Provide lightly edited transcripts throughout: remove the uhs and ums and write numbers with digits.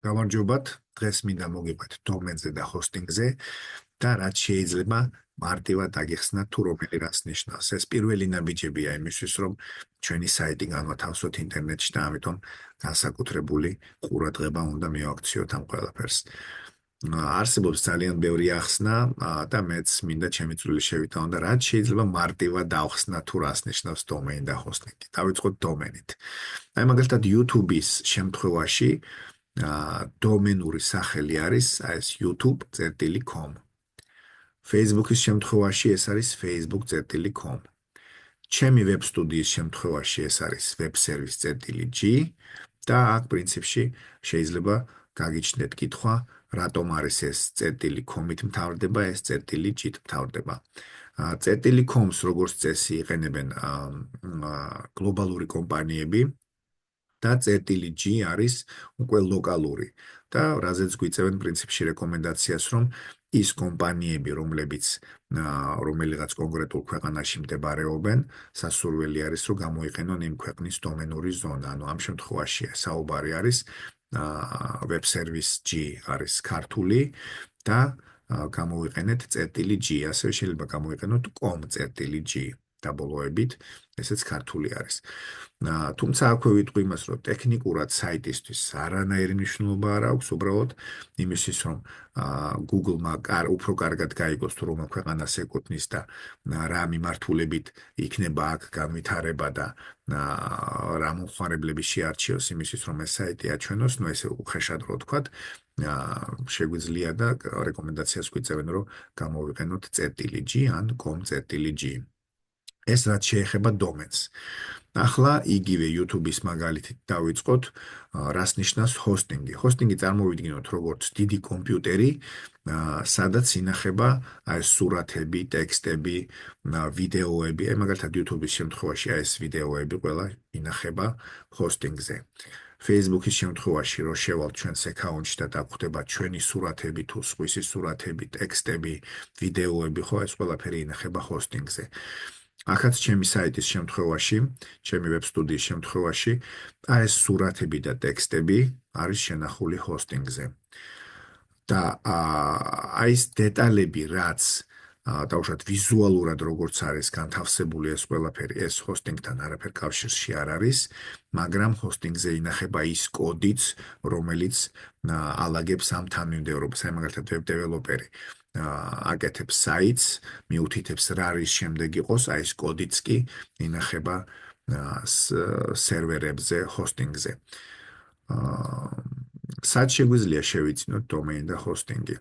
გამარჯობათ. დღეს მინდა მოგიყვეთ დომენზე და ჰოსტინგზე და რაც შეიძლება მარტივად აგიხსნათ თუ რომელი რას ნიშნავს. ეს პირველი ნაბიჯებია იმისთვის, რომ ჩვენი საიტი განვათავსოთ ინტერნეტში და ამიტომ განსაკუთრებული ყურადღება უნდა მივაქციოთ ამ ყველაფერს. არსებობს ძალიან ბევრი ახსნა და მეც მინდა ჩემი წვლილი შევიტანო და რაც შეიძლება მარტივად დავხსნათ თუ რას ნიშნავს დომენი და ჰოსტინგი. დავიწყოთ დომენით. აი მაგალითად YouTube-ის შემთხვევაში დომენური სახელი არის ეს youtube.com. Facebook-ის შემთხვევაში ეს არის facebook.com. ჩემი ვებ სტუდიის შემთხვევაში ეს არის webservice.g და აქ პრინციპში შეიძლება გაგიჩნდეთ კითხვა, რატომ არის ეს .com-ით მთავრდება, ეს .g-ით მთავრდება. .com-ს როგორც წესი იყენებენ გლობალური კომპანიები და .g არის უკვე ლოკალური და რაზეც გვიწევენ პრინციპში რეკომენდაციას, რომ ის კომპანიები, რომელიღაც კონკრეტულ ქვეყანაში მდებარეობენ, სასურველი არის, რომ გამოიყენონ იმ ქვეყნის დომენური ზონა. ანუ ამ შემთხვევაში საუბარი არის webservice.g არის ქართული და გამოვიყენეთ .g, ასევე შეიძლება გამოვიყენოთ com.g. დაბოლოებით, ესეც ქართული არის. თუმცა აქვე ვიტყვი იმას, რომ ტექნიკურად საიტისთვის არანაირი მნიშვნელობა არ აქვს, უბრალოდ იმისთვის, რომ Google-მა უფრო კარგად გაიგოს თუ რომელ ქვეყანას ეკუთვნის და რა მიმართულებით იქნება აქ განვითარება და რა მომხმარებლები შეარჩიოს იმისთვის, რომ ეს საიტი აჩვენოს, ნუ ესე უხეშად რო ვთქვათ, შეგვიძლია და რეკომენდაციას გვიწევენ, რომ გამოვიყენოთ .g ან com.g. ეს რაც შეეხება დომენს. ახლა იგივე YouTube-ის მაგალითით დავიწყოთ, რას ნიშნავს ჰოსტინგი. ჰოსტინგი წარმოვიდგინოთ როგორც დიდი კომპიუტერი, სადაც ინახება აი სურათები, ტექსტები, ვიდეოები. აი მაგალითად YouTube-ის შემთხვევაში აი ეს ვიდეოები ყველა ინახება ჰოსტინგზე. Facebook-ის შემთხვევაში რო შევალთ ჩვენს აკაუნტში და დაგვხვდება ჩვენი სურათები თუ სხვისი სურათები, ტექსტები, ვიდეოები, ხო ეს ყველაფერი ინახება ჰოსტინგზე. ახაც ჩემი საიტის შემთხვევაში, ჩემი ვებ სტუდიის შემთხვევაში, აი ეს სურათები და ტექსტები არის შენახული ჰოსტინგზე. და აი ეს დეტალები, რაც დაუშვათ ვიზუალურად როგორც არის განთავსებული ეს ყველაფერი, ეს ჰოსტინგთან არაფერ კავშირში არ არის, მაგრამ ჰოსტინგზე ინახება ის კოდიც, რომელიც ალაგებს ამ თანმიმდევრობას. აი მაგალითად ვებ დეველოპერი აკეთებს საიტს, მიუთითებს რა არის შემდეგ იყოს, აი ეს კოდიც კი ინახება სერვერებზე, ჰოსტინგზე. სად შეგვიძლია შევიცინოთ დომენი და ჰოსტინგი?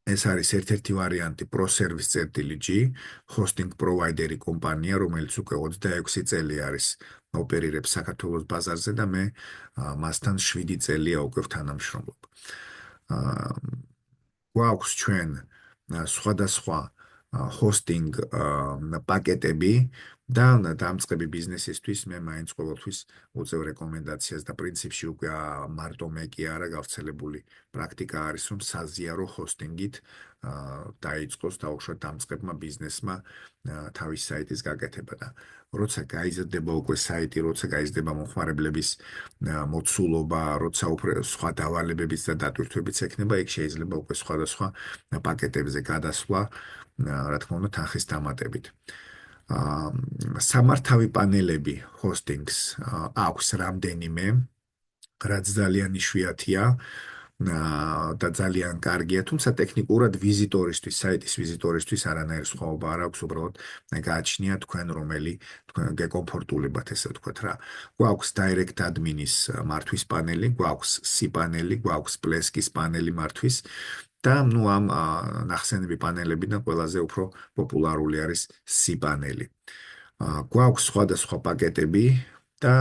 ეს არის ერთ-ერთი ვარიანტი ProService.g, ჰოსტინგ პროვაიდერი კომპანია, რომელიც უკვე 26 წელი არის ოპერირებს საქართველოს ბაზარზე და მე მასთან 7 წელია უკვე ვთანამშრომლობ. გვაქვს ჩვენ სხვადასხვა ჰოსტინგ პაკეტები და დამწყები ბიზნესისთვის მე მაინც ყოველთვის უწევ რეკომენდაციას და პრინციპში უკვე მარტო მე კი არა გავრცელებული პრაქტიკა არის, რომ საზიარო ჰოსტინგით დაიწყოს დაუშვათ დამწყებმა ბიზნესმა თავის საიტის გაკეთება და როცა გაიზრდება უკვე საიტი, როცა გაიზრდება მომხმარებლების მოცულობა, როცა უფრო სხვა დავალებებიც და დატვირთვებიც ექნება, იქ შეიძლება უკვე სხვადასხვა პაკეტებზე გადასვლა, რა თქმა უნდა, თანხის დამატებით. სამართავი პანელები ჰოსტინგს აქვს რამდენიმე, რაც ძალიან იშვიათია და ძალიან კარგია, თუმცა ტექნიკურად ვიზიტორისთვის, საიტის ვიზიტორისთვის არანაირი სხვაობა არ აქვს, უბრალოდ გააჩნია თქვენ რომელი თქვენ გეკომფორტულებათ, ესე ვთქვათ რა. გვაქვს Direct Admin-ის მართვის პანელი, გვაქვს C-პანელი, გვაქვს Plesk-ის პანელი მართვის და ნუ ამ ნახსენები პანელებიდან ყველაზე უფრო პოპულარული არის C-პანელი. გვაქვს სხვადასხვა პაკეტები და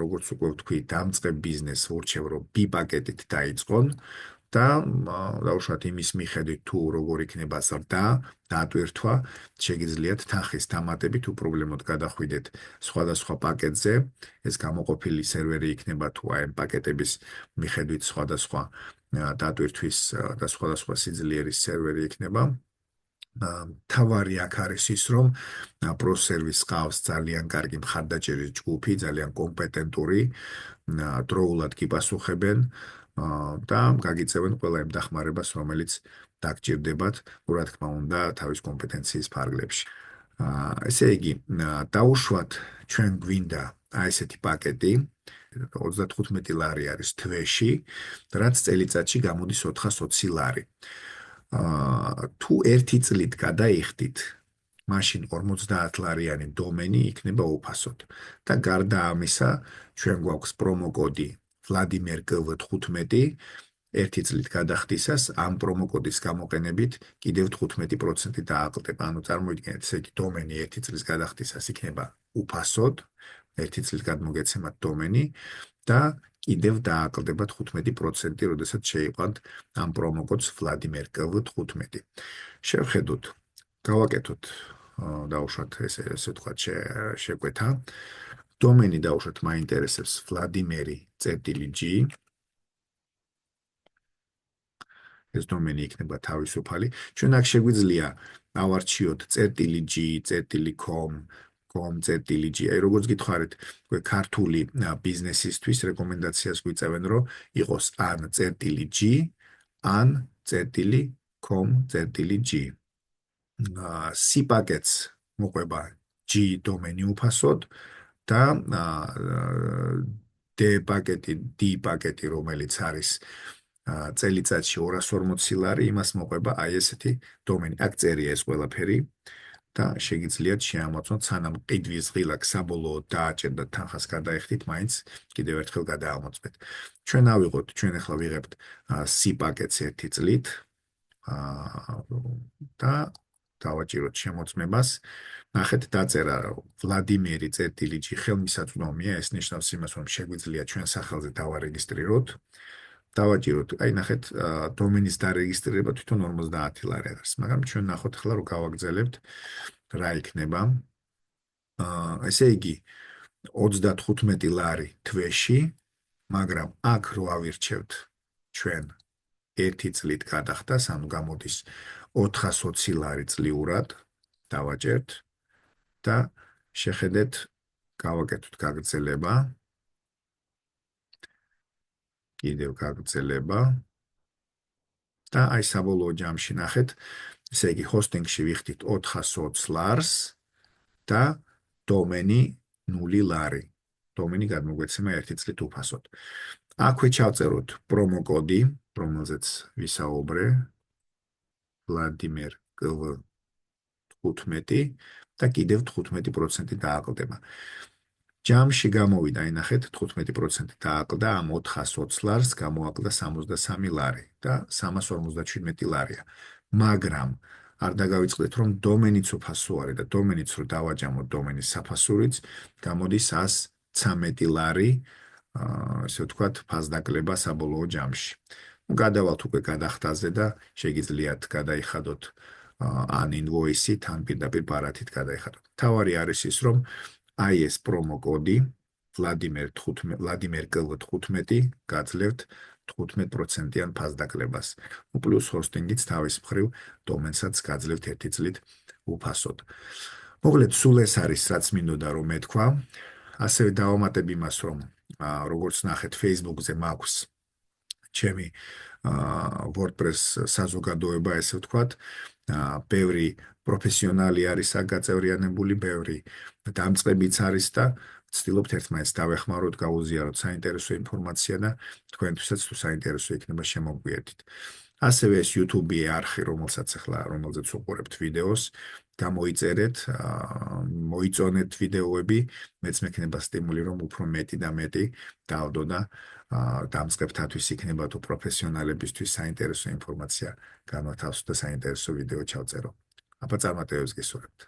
როგორც უკვე ვთქვი, დამწყებ ბიზნესს ურჩევ, რომ B პაკეტით დაიწყონ და დაუშვათ იმის მიხედვით თუ როგორ იქნება ზრდა, დატვირთვა, შეგიძლიათ თანხის დამატებით უპრობლემოდ გადახვიდეთ სხვადასხვა პაკეტზე. ეს გამოყოფილი სერვერი იქნება თუ აი ამ პაკეტების მიხედვით სხვადასხვა დატვირთვის და სხვადასხვა სიძლიერის სერვერი იქნება. თავარი აქ არის ის, რომ ProService ყავს ძალიან კარგი მხარდაჭერის ჯგუფი, ძალიან კომპეტენტური, დროულად კი პასუხებენ და გაგიწევენ ყველა იმ დახმარებას, რომელიც დაგჭირდებათ, რა თქმა უნდა, თავის კომპეტენციის ფარგლებში. ესე იგი, დაუშვათ ჩვენ გვინდა ესეთი პაკეტი 35 ლარი არის თვეში, რაც წელიწადში გამოდის 420 ლარი. თუ ერთი წლით გადაიხდით, მაშინ 50 ლარიანი დომენი იქნება უფასოდ. და გარდა ამისა, ჩვენ გვაქვს პრომოკოდი Vladimir GV15 ერთი წლით გადახდისას ამ პრომოკოდის გამოყენებით კიდევ 15% დააკლდება. ანუ წარმოიდგინეთ, ესე იგი დომენი ერთი წლის გადახდისას იქნება უფასოდ, ერთი წლით გადმოგეცემათ დომენი და კიდევ დააკლდება 15%, როდესაც შეიყვანთ ამ პრომოკოდს Vladimir GV15. შევხედოთ, გავაკეთოთ, დავუშვათ ესე ვთქვათ შეკვეთა. დომენი დავუშვათ მაინტერესებს Vladimir.g. ეს დომენი იქნება თავისუფალი. ჩვენ აქ შეგვიძლია ავარჩიოთ .g.com, com.g. აი როგორც გითხარით, ქართული ბიზნესისთვის რეკომენდაციას გვიწევენ, რომ იყოს ან .g, ან .com.g. C პაკეტს მოყვება G დომენი უფასოდ და D პაკეტი, რომელიც არის წელიწადში 240 ლარი, იმას მოყვება აი ესეთი დომენი. აქ წერია ეს ყველაფერი და შეგიძლიათ შეამოწმოთ, სანამ ყიდვის ღილაკ საბოლოოდ დააჭერდათ თანხას გადაეხდით, მაინც კიდევ ერთხელ გადაამოწმეთ. ჩვენ ავიღოთ, ჩვენ ახლა ვიღებთ C პაკეტს ერთი წლით და დავაჭიროთ შემოწმებას. ნახეთ, დაწერა Vladimir.g ხელმისაწვდომია, ეს ნიშნავს იმას, რომ შეგვიძლია ჩვენ სახელზე დავარეგისტრიროთ. დავაჭიროთ, აი ნახეთ, დომენის დარეგისტრირება თვითონ 50 ლარი არის, მაგრამ ჩვენ ნახოთ ახლა რომ გავაგრძელებთ, რა იქნება. ესე იგი 35 ლარი თვეში, მაგრამ აქ რო ავირჩევთ ჩვენ ერთი წლით გადახდას, ანუ გამოდის 420 ლარი წლიურად, დავაჭერთ და შეხედეთ, გავაკეთოთ გაგრძელება. კიდევ გაგრძელება და აი საბოლოო ჯამში ნახეთ, ესე იგი ჰოსტინგში ვიხდით 420 ლარს და დომენი 0 ლარი. დომენი გადმოგვეცემა ერთი წლით უფასოდ. აქვე ჩავწეროთ პრომოკოდი, რომელზეც ვისაუბრე, Vladimir GV15 და კიდევ 15% დააკლდება. ჯამში გამოვიდა, ნახეთ, 15% დააკლდა, ამ 420 ლარს გამოაკლდა 63 ლარი და 357 ლარია. მაგრამ არ დაგავიწყდეთ, რომ დომენიც უფასო არის და დომენიც რო დავაჯამოთ დომენის საფასურიც, გამოდის 113 ლარი, ესე ვთქვათ, ფასდაკლება საბოლოო ჯამში. გადავალთ უკვე გადახდაზე და შეგიძლიათ გადაიხადოთ ან ინვოისით, ან პირდაპირ ბარათით გადაიხადოთ. თავარი არის ის, რომ აი ეს პრომოკოდი Vladimir GV15 გაძლევთ 15%-იან ფასდაკლებას. პლუს ჰოსტინგიც თავის მხრივ დომენსაც გაძლევთ ერთი წლით უფასოდ. მოკლედ, სულ ეს არის, რაც მინდოდა რომ მეთქვა. ასევე დავამატებ იმას, რომ როგორც ნახეთ, Facebook-ზე მაქვს ჩემი WordPress საზოგადოება, ესე ვთქვათ, ბევრი პროფესიონალი არის აქ გაწევრიანებული, ბევრი დამწყებიც არის და ვცდილობთ ერთმანეთს დავეხმაროთ, გავუზიაროთ საინტერესო ინფორმაცია და თქვენთვისაც თუ საინტერესო იქნება შემოგვიერთდით. ასევე ეს YouTube-ი არხი, რომელზეც უყურებთ ვიდეოს, გამოიწერეთ, მოიწონეთ ვიდეოები, მეც მექნება სტიმული, რომ უფრო მეტი და მეტი დავდო და დამწყებთათვის იქნება თუ პროფესიონალებისთვის საინტერესო ინფორმაცია განვათავსო და საინტერესო ვიდეო ჩავწერო. აბა წარმატებებს გისურვებთ.